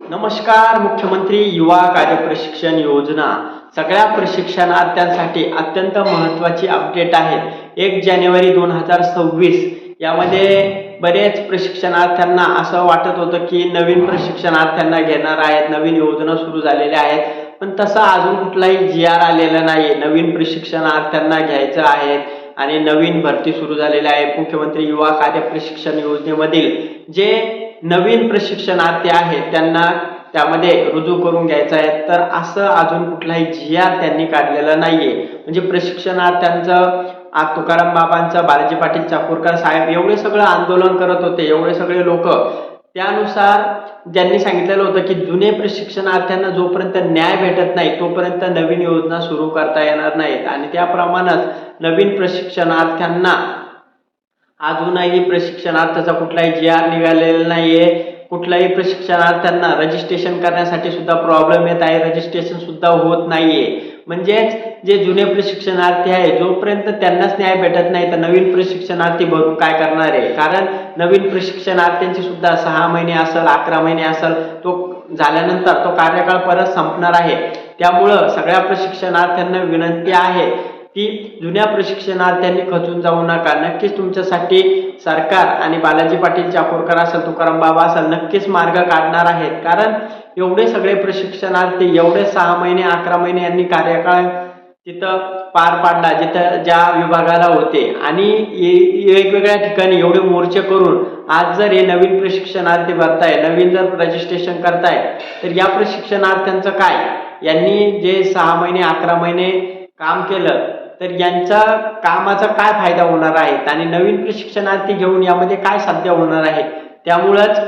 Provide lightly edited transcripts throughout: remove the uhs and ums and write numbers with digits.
नमस्कार. मुख्यमंत्री युवा कार्य प्रशिक्षण योजना सगळ्या प्रशिक्षणार्थ्यांसाठी अत्यंत महत्त्वाची अपडेट आहे. 1 जानेवारी 2026 यामध्ये बरेच प्रशिक्षणार्थ्यांना असं वाटत होतं की नवीन प्रशिक्षणार्थ्यांना घेणार आहेत, नवीन योजना सुरू झालेल्या आहेत, पण तसा अजून कुठलाही GR आलेला नाही. नवीन प्रशिक्षणार्थ्यांना घ्यायचं आहे आणि नवीन भरती सुरू झालेली आहे. मुख्यमंत्री युवा कार्य प्रशिक्षण योजनेमधील जे नवीन प्रशिक्षणार्थी आहेत त्यांना त्यामध्ये रुजू करून घ्यायचं आहे, तर असं अजून कुठलाही GR त्यांनी काढलेला नाहीये. म्हणजे प्रशिक्षणार्थ्यांचं तुकाराम बाबांचं, बालाजी पाटील चाकूरकर साहेब एवढे सगळं आंदोलन करत होते, एवढे सगळे लोक, त्यानुसार ज्यांनी सांगितलेलं होतं की जुने प्रशिक्षणार्थ्यांना जोपर्यंत न्याय भेटत नाही तोपर्यंत नवीन योजना सुरू करता येणार नाहीत. आणि त्याप्रमाणेच नवीन प्रशिक्षणार्थ्यांना अजूनही प्रशिक्षणार्थाचा कुठलाही GR निघालेला नाहीये. कुठल्याही प्रशिक्षणार्थ्यांना रजिस्ट्रेशन करण्यासाठी सुद्धा प्रॉब्लेम येत आहे, रजिस्ट्रेशन सुद्धा होत नाहीये. म्हणजेच जे जुने प्रशिक्षणार्थी आहे जोपर्यंत त्यांनाच न्याय भेटत नाही तर नवीन प्रशिक्षणार्थी भरून काय करणार आहे. कारण नवीन प्रशिक्षणार्थ्यांची सुद्धा 6 महिने असेल, 11 महिने असेल, तो झाल्यानंतर तो कार्यकाळ परत संपणार आहे. त्यामुळं सगळ्या प्रशिक्षणार्थ्यांना विनंती आहे की जुन्या प्रशिक्षणार्थ्यांनी खचून जाऊ नका. नक्कीच तुमच्यासाठी सरकार आणि बालाजी पाटील चाकूरकर असेल, तुकाराम बाबा असेल, नक्कीच मार्ग काढणार आहेत. कारण एवढे सगळे प्रशिक्षणार्थी एवढे 6 महिने 11 महिने यांनी कार्यकाळ तिथं पार पाडला जिथं ज्या विभागाला होते आणि वेगवेगळ्या ठिकाणी एवढे मोर्चे करून आज जर हे नवीन प्रशिक्षणार्थी भरताय, नवीन जर रजिस्ट्रेशन करताय, तर या प्रशिक्षणार्थ्यांचं काय, यांनी जे 6 महिने 11 महिने काम केलं तर यांच्या कामाचा काय फायदा होणार आहे आणि नवीन प्रशिक्षणार्थी घेऊन यामध्ये काय साध्य होणार आहे. त्यामुळंच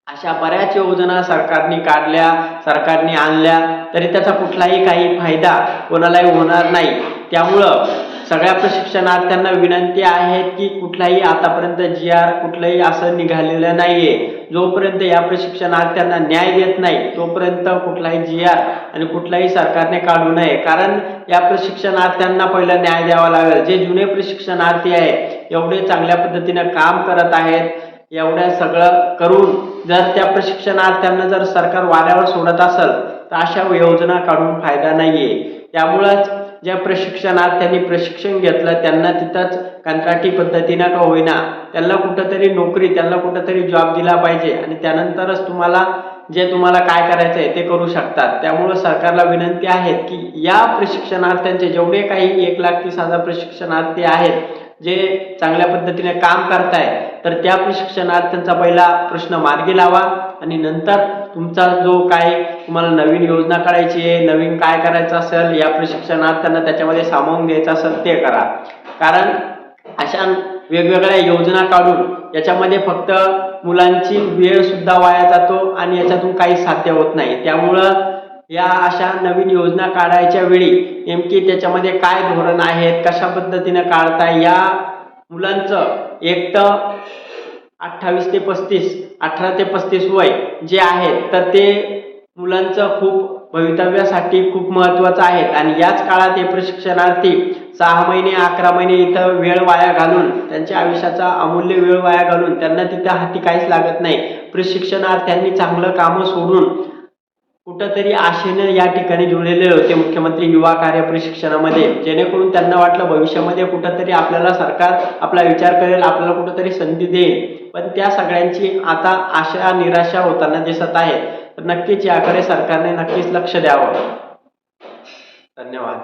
अशा बऱ्याच योजना सरकारने काढल्या, सरकारने आणल्या, तरी त्याचा कुठलाही काही फायदा कोणालाही होणार नाही. त्यामुळं सगळ्या प्रशिक्षणार्थ्यांना विनंती आहे की कुठलाही आतापर्यंत GR कुठलंही असं निघालेलं नाहीये. जोपर्यंत या प्रशिक्षणार्थ्यांना न्याय देत नाही तोपर्यंत कुठलाही GR आणि कुठलाही सरकारने काढू नये. कारण या प्रशिक्षणार्थ्यांना पहिला न्याय द्यावा लागेल. जे जुने प्रशिक्षणार्थी आहेत एवढे चांगल्या पद्धतीने काम करत आहेत, एवढ्या सगळं करून जर त्या प्रशिक्षणार्थ्यांना जर सरकार वाऱ्यावर सोडत असेल तर अशा योजना काढून फायदा नाहीये. त्यामुळंच ज्या प्रशिक्षणार्थ्यांनी प्रशिक्षण घेतलं त्यांना तिथंच कंत्राटी पद्धतीनं का होईना त्यांना कुठंतरी नोकरी, त्यांना कुठंतरी जॉब दिला पाहिजे आणि त्यानंतरच तुम्हाला काय करायचं आहे ते करू शकतात. त्यामुळं सरकारला विनंती आहे की या प्रशिक्षणार्थ्यांचे जेवढे काही 1,30,000 प्रशिक्षणार्थी आहेत जे चांगल्या पद्धतीने काम करताय, तर त्या प्रशिक्षणार्थ्यांचा पहिला प्रश्न मार्गी लावा आणि नंतर तुमचा जो काय तुम्हाला नवीन योजना काढायची आहे, नवीन काय करायचं असेल, या प्रशिक्षणार्थ्यांना त्याच्यामध्ये सामावून घ्यायचं असेल ते करा. कारण अशा वेगवेगळ्या योजना काढून याच्यामध्ये फक्त मुलांची वेळ सुद्धा वाया जातो आणि याच्यातून काही साध्य होत नाही. त्यामुळं या अशा नवीन योजना काढायच्या वेळी नेमकी त्याच्यामध्ये काय धोरण आहेत, कशा पद्धतीने काढताय, या मुलांचं एक तर 28 ते 35, 18 ते 35 वय जे आहे तर ते मुलांचं खूप भवितव्यासाठी खूप महत्त्वाचं आहे. आणि याच काळात हे प्रशिक्षणार्थी 6 महिने 11 महिने इथं वेळ वाया घालून, त्यांच्या आयुष्याचा अमूल्य वेळ वाया घालून त्यांना तिथं हाती काहीच लागत नाही. प्रशिक्षणार्थ्यांनी चांगलं कामं सोडून कुठंतरी आशेने या ठिकाणी जुळलेले होते मुख्यमंत्री युवा कार्य प्रशिक्षणामध्ये, जेणेकरून त्यांना वाटलं भविष्यामध्ये कुठंतरी आपल्याला सरकार आपला विचार करेल, आपल्याला कुठंतरी संधी देईल. पण त्या सगळ्यांची आता आशा निराशा होताना दिसत आहे. तर नक्कीच याकडे सरकारने नक्कीच लक्ष द्यावं. धन्यवाद.